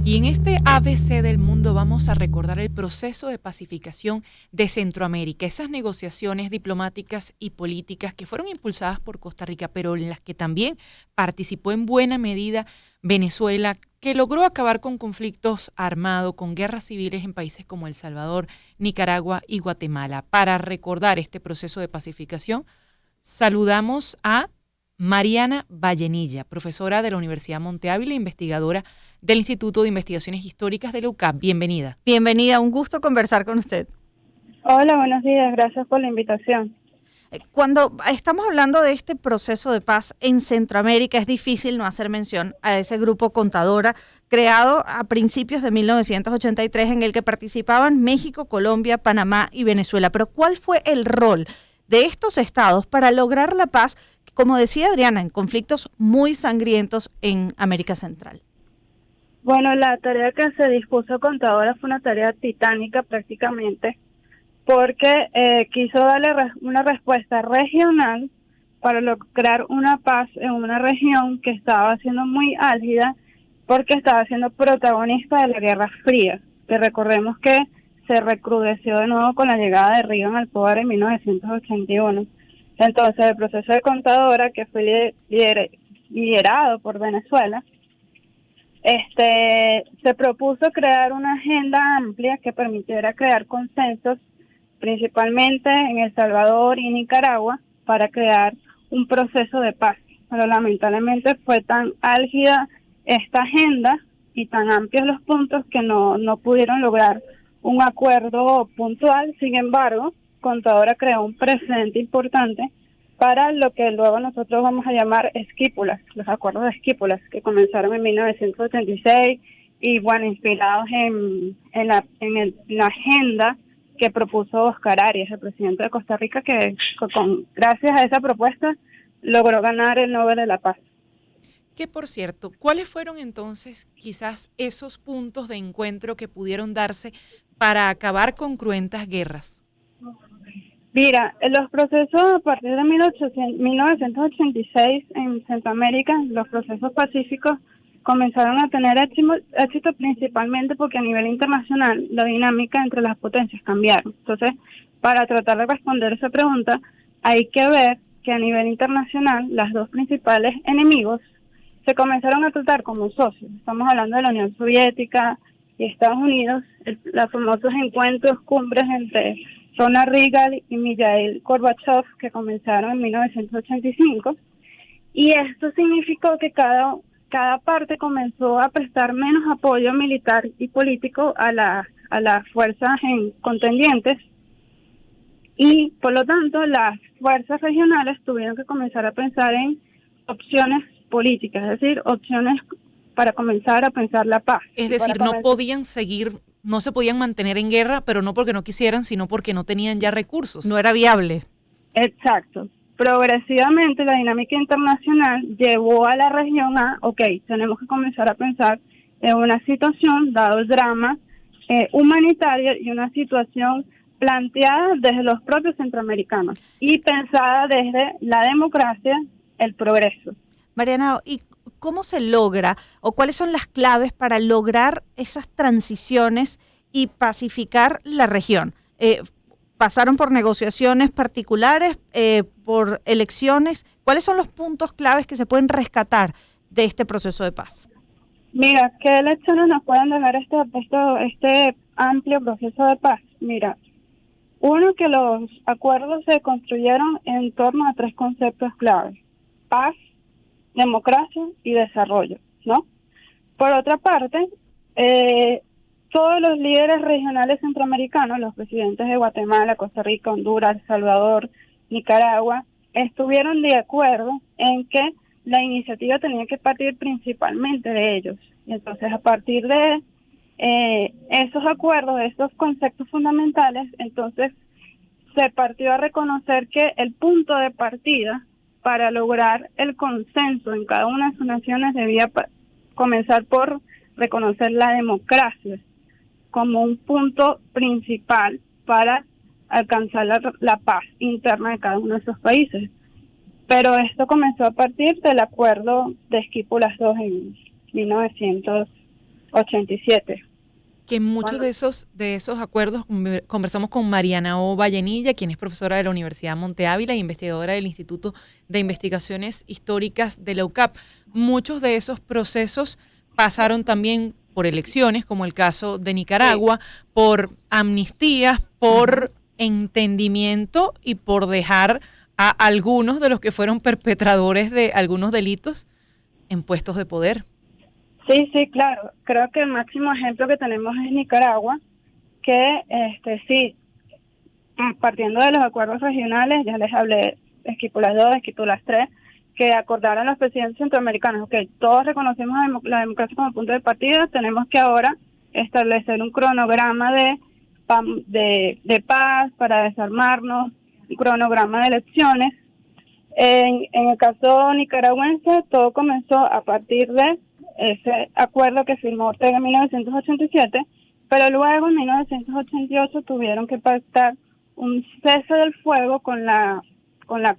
Y en este ABC del mundo vamos a recordar el proceso de pacificación de Centroamérica, esas negociaciones diplomáticas y políticas que fueron impulsadas por Costa Rica, pero en las que también participó en buena medida Venezuela, que logró acabar con conflictos armados, con guerras civiles en países como El Salvador, Nicaragua y Guatemala. Para recordar este proceso de pacificación, saludamos a Mariana Vallenilla, profesora de la Universidad Monte Ávila e investigadora del Instituto de Investigaciones Históricas de la UCAP. Bienvenida. Bienvenida, un gusto conversar con usted. Hola, buenos días, gracias por la invitación. Cuando estamos hablando de este proceso de paz en Centroamérica, es difícil no hacer mención a ese grupo Contadora, creado a principios de 1983, en el que participaban México, Colombia, Panamá y Venezuela. Pero ¿cuál fue el rol de estos estados para lograr la paz, como decía Adriana, en conflictos muy sangrientos en América Central? Bueno, la tarea que se dispuso Contadora fue una tarea titánica prácticamente, porque quiso darle una respuesta regional para lograr una paz en una región que estaba siendo muy álgida, porque estaba siendo protagonista de la Guerra Fría, que recordemos que se recrudeció de nuevo con la llegada de Reagan al poder en 1981. Entonces, el proceso de Contadora, que fue liderado por Venezuela, se propuso crear una agenda amplia que permitiera crear consensos, principalmente en El Salvador y Nicaragua, para crear un proceso de paz. Pero lamentablemente fue tan álgida esta agenda y tan amplios los puntos que no pudieron lograr un acuerdo puntual. Sin embargo, Contadora creó un precedente importante para lo que luego nosotros vamos a llamar esquípulas, los acuerdos de esquípulas, que comenzaron en 1976 y, bueno, inspirados en la agenda que propuso Oscar Arias, el presidente de Costa Rica, que gracias a esa propuesta logró ganar el Nobel de la Paz. Que, por cierto, ¿cuáles fueron entonces quizás esos puntos de encuentro que pudieron darse para acabar con cruentas guerras? Mira, los procesos a partir de 1986 en Centroamérica, los procesos pacíficos comenzaron a tener éxito principalmente porque a nivel internacional la dinámica entre las potencias cambiaron. Entonces, para tratar de responder esa pregunta, hay que ver que a nivel internacional las dos principales enemigos se comenzaron a tratar como socios. Estamos hablando de la Unión Soviética y Estados Unidos, los famosos encuentros cumbres entre Ronald Reagan y Mikhail Gorbachev, que comenzaron en 1985, y esto significó que cada parte comenzó a prestar menos apoyo militar y político a las fuerzas contendientes, y por lo tanto las fuerzas regionales tuvieron que comenzar a pensar en opciones políticas, es decir, opciones para comenzar a pensar la paz. Es decir, no se podían mantener en guerra, pero no porque no quisieran, sino porque no tenían ya recursos. No era viable. Exacto. Progresivamente la dinámica internacional llevó a la región tenemos que comenzar a pensar en una situación, dado el drama humanitario y una situación planteada desde los propios centroamericanos y pensada desde la democracia, el progreso. Mariana, ¿y cómo se logra o cuáles son las claves para lograr esas transiciones y pacificar la región? ¿Pasaron por negociaciones particulares, por elecciones? ¿Cuáles son los puntos claves que se pueden rescatar de este proceso de paz? Mira, ¿qué elecciones nos pueden dejar este amplio proceso de paz? Mira, uno, que los acuerdos se construyeron en torno a tres conceptos claves: paz, democracia y desarrollo, ¿no? Por otra parte, todos los líderes regionales centroamericanos, los presidentes de Guatemala, Costa Rica, Honduras, El Salvador, Nicaragua, estuvieron de acuerdo en que la iniciativa tenía que partir principalmente de ellos. Y entonces, a partir de esos acuerdos, de estos conceptos fundamentales, entonces se partió a reconocer que el punto de partida para lograr el consenso en cada una de sus naciones debía comenzar por reconocer la democracia como un punto principal para alcanzar la paz interna de cada uno de esos países. Pero esto comenzó a partir del acuerdo de Esquípulas II en 1980 87. Que muchos de esos acuerdos conversamos con Mariana O. Vallenilla, quien es profesora de la Universidad Monte Ávila e investigadora del Instituto de Investigaciones Históricas de la UCAP. Muchos de esos procesos pasaron también por elecciones, como el caso de Nicaragua, sí, por amnistías, por entendimiento y por dejar a algunos de los que fueron perpetradores de algunos delitos en puestos de poder. Sí, claro. Creo que el máximo ejemplo que tenemos es Nicaragua, que sí, partiendo de los acuerdos regionales, ya les hablé, Esquipulas 2, Esquipulas 3, que acordaron los presidentes centroamericanos. Ok, todos reconocemos la democracia como punto de partida, tenemos que ahora establecer un cronograma de paz para desarmarnos, un cronograma de elecciones. En el caso nicaragüense, todo comenzó a partir de ese acuerdo que firmó Ortega en 1987, pero luego en 1988 tuvieron que pactar un cese del fuego con la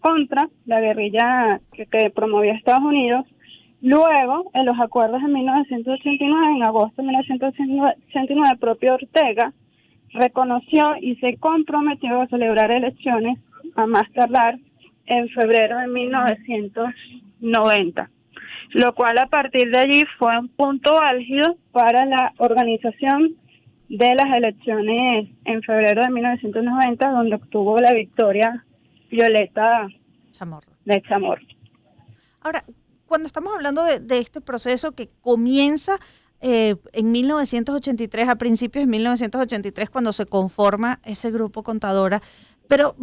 Contra, la guerrilla que promovía Estados Unidos. Luego, en los acuerdos de 1989, en agosto de 1989, el propio Ortega reconoció y se comprometió a celebrar elecciones a más tardar en febrero de 1990. Lo cual a partir de allí fue un punto álgido para la organización de las elecciones en febrero de 1990, donde obtuvo la victoria Violeta Chamorro. De Chamorro. Ahora, cuando estamos hablando de este proceso que comienza en 1983, a principios de 1983, cuando se conforma ese grupo Contadora, pero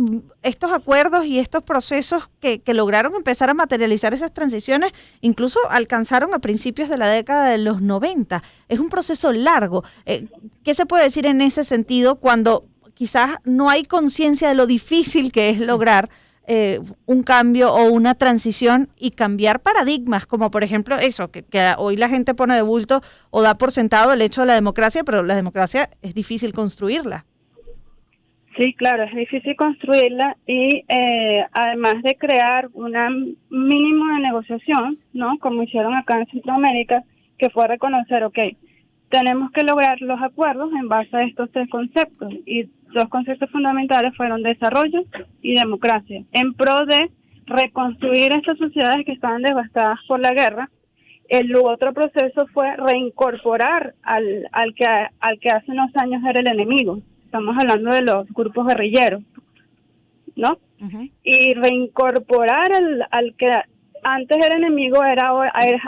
estos acuerdos y estos procesos que lograron empezar a materializar esas transiciones, incluso alcanzaron a principios de la década de los 90. Es un proceso largo. ¿Qué se puede decir en ese sentido cuando quizás no hay conciencia de lo difícil que es lograr un cambio o una transición y cambiar paradigmas, como por ejemplo eso, que hoy la gente pone de bulto o da por sentado el hecho de la democracia, pero la democracia es difícil construirla? Sí, claro, es difícil construirla y además de crear un mínimo de negociación, ¿no? Como hicieron acá en Centroamérica, que fue reconocer, ok, tenemos que lograr los acuerdos en base a estos tres conceptos, y dos conceptos fundamentales fueron desarrollo y democracia, en pro de reconstruir estas sociedades que estaban devastadas por la guerra. El otro proceso fue reincorporar al que hace unos años era el enemigo. Estamos hablando de los grupos guerrilleros, ¿no? Uh-huh. Y reincorporar al que antes era enemigo es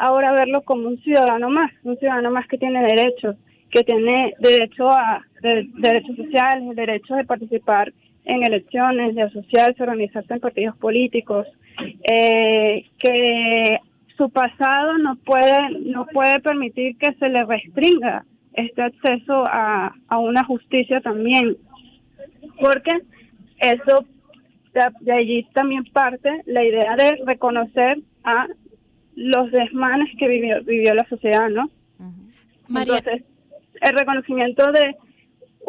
ahora verlo como un ciudadano más que tiene derechos, que tiene derechos sociales, derechos de participar en elecciones, de asociarse, organizarse en partidos políticos, que su pasado no puede permitir que se le restringa este acceso a una justicia también, porque eso de allí también parte la idea de reconocer a los desmanes que vivió la sociedad, ¿no? Uh-huh. Entonces, el reconocimiento de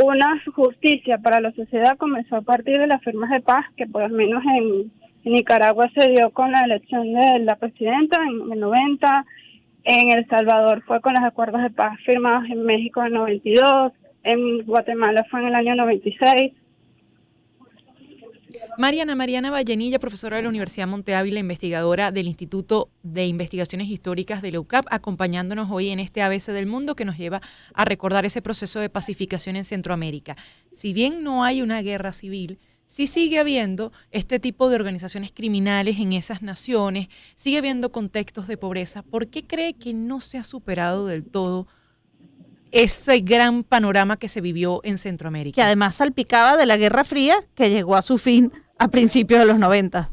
una justicia para la sociedad comenzó a partir de las firmas de paz, que por lo menos en Nicaragua se dio con la elección de la presidenta en el 90, en El Salvador fue con los acuerdos de paz firmados en México en el 92, en Guatemala fue en el año 96. Mariana Vallenilla, profesora de la Universidad Monte Ávila, investigadora del Instituto de Investigaciones Históricas de la UCAP, acompañándonos hoy en este ABC del Mundo que nos lleva a recordar ese proceso de pacificación en Centroamérica. Si bien no hay una guerra civil, sí sigue habiendo este tipo de organizaciones criminales en esas naciones, sigue habiendo contextos de pobreza. ¿Por qué cree que no se ha superado del todo ese gran panorama que se vivió en Centroamérica? Que además salpicaba de la Guerra Fría, que llegó a su fin a principios de los 90.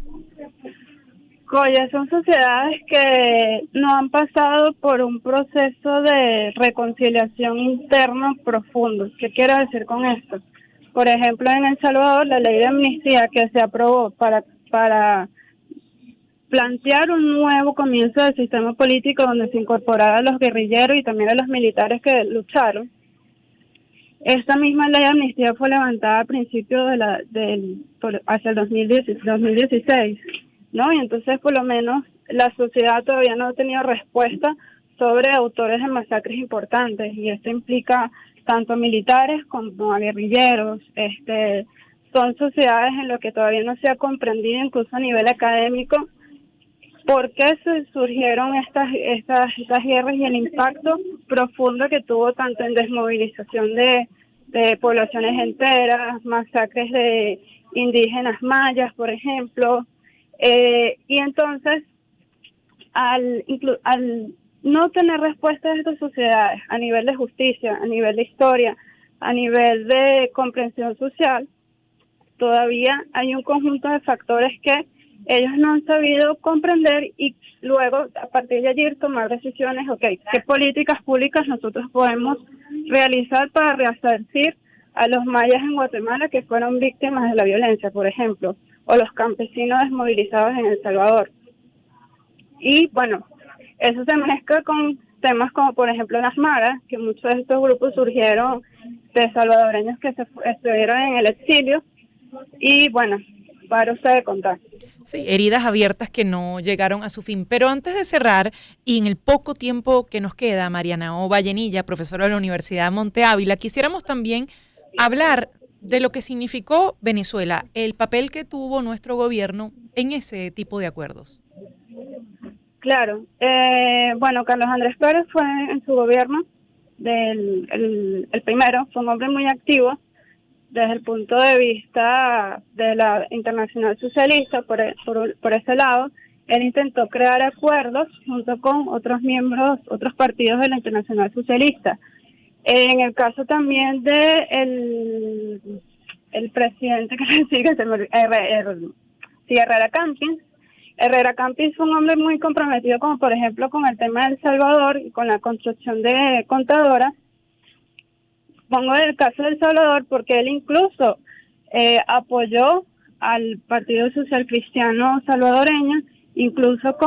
Oye, son sociedades que no han pasado por un proceso de reconciliación interno profundo. ¿Qué quiero decir con esto? Por ejemplo, en El Salvador, la ley de amnistía que se aprobó para plantear un nuevo comienzo del sistema político donde se incorporara a los guerrilleros y también a los militares que lucharon. Esta misma ley de amnistía fue levantada a principios hacia el 2016, ¿no? Y entonces, por lo menos, la sociedad todavía no ha tenido respuesta sobre autores de masacres importantes, y esto implica tanto a militares como a guerrilleros. Son sociedades en las que todavía no se ha comprendido, incluso a nivel académico, por qué se surgieron estas guerras y el impacto profundo que tuvo tanto en desmovilización de poblaciones enteras, masacres de indígenas mayas, por ejemplo. Y entonces, al no tener respuesta de estas sociedades a nivel de justicia, a nivel de historia, a nivel de comprensión social, todavía hay un conjunto de factores que ellos no han sabido comprender, y luego a partir de allí tomar decisiones. ¿Qué políticas públicas nosotros podemos realizar para resarcir a los mayas en Guatemala que fueron víctimas de la violencia, por ejemplo, o los campesinos desmovilizados en El Salvador? Y bueno, eso se mezcla con temas como por ejemplo las maras, que muchos de estos grupos surgieron de salvadoreños que estuvieron en el exilio, y bueno, para usted de contar. Sí, heridas abiertas que no llegaron a su fin. Pero antes de cerrar, y en el poco tiempo que nos queda, Marianao Vallenilla, profesora de la Universidad Monte Ávila, quisiéramos también hablar de lo que significó Venezuela, el papel que tuvo nuestro gobierno en ese tipo de acuerdos. Claro. Bueno, Carlos Andrés Pérez fue en su gobierno, el primero, fue un hombre muy activo desde el punto de vista de la Internacional Socialista. Por ese lado, él intentó crear acuerdos junto con otros miembros, otros partidos de la Internacional Socialista. En el caso también de el presidente que sigue, Herrera Campins. Herrera Campins fue un hombre muy comprometido, como por ejemplo con el tema de El Salvador y con la construcción de contadoras. Pongo el caso de El Salvador porque él incluso apoyó al Partido Social Cristiano salvadoreño, incluso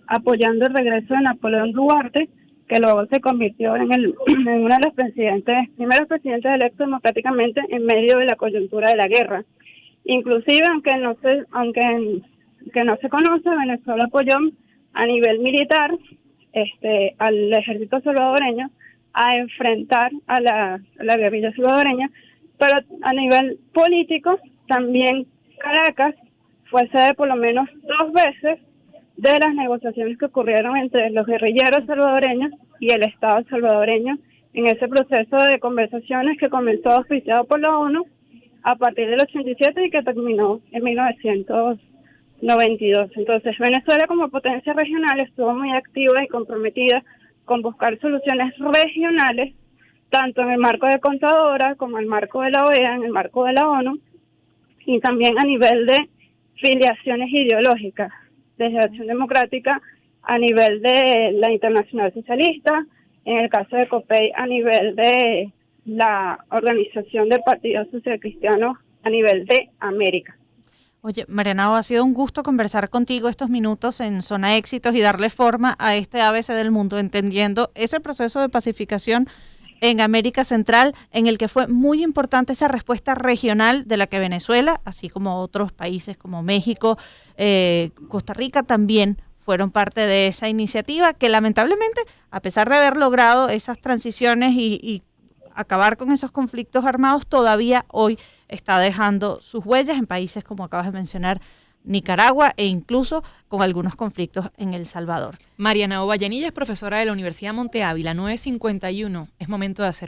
apoyando el regreso de Napoleón Duarte, que luego se convirtió en uno de los primeros presidentes electos democráticamente en medio de la coyuntura de la guerra. Inclusive, aunque no se conoce, Venezuela apoyó a nivel militar al ejército salvadoreño a enfrentar a la guerrilla salvadoreña, pero a nivel político también Caracas fue sede por lo menos 2 veces de las negociaciones que ocurrieron entre los guerrilleros salvadoreños y el Estado salvadoreño en ese proceso de conversaciones que comenzó auspiciado por la ONU a partir del 87 y que terminó en 1992. Entonces, Venezuela como potencia regional estuvo muy activa y comprometida con buscar soluciones regionales, tanto en el marco de Contadora como en el marco de la OEA, en el marco de la ONU, y también a nivel de filiaciones ideológicas, desde Acción Democrática a nivel de la Internacional Socialista, en el caso de COPEI a nivel de la Organización de Partidos Social Cristianos a nivel de América. Oye, Marianao, ha sido un gusto conversar contigo estos minutos en Zona Éxitos y darle forma a este ABC del mundo, entendiendo ese proceso de pacificación en América Central, en el que fue muy importante esa respuesta regional de la que Venezuela, así como otros países como México, Costa Rica también fueron parte de esa iniciativa, que lamentablemente, a pesar de haber logrado esas transiciones y acabar con esos conflictos armados, todavía hoy está dejando sus huellas en países como acabas de mencionar, Nicaragua, e incluso con algunos conflictos en El Salvador. Marianao Vallenilla es profesora de la Universidad Monte Ávila, 9:51. Es momento de hacer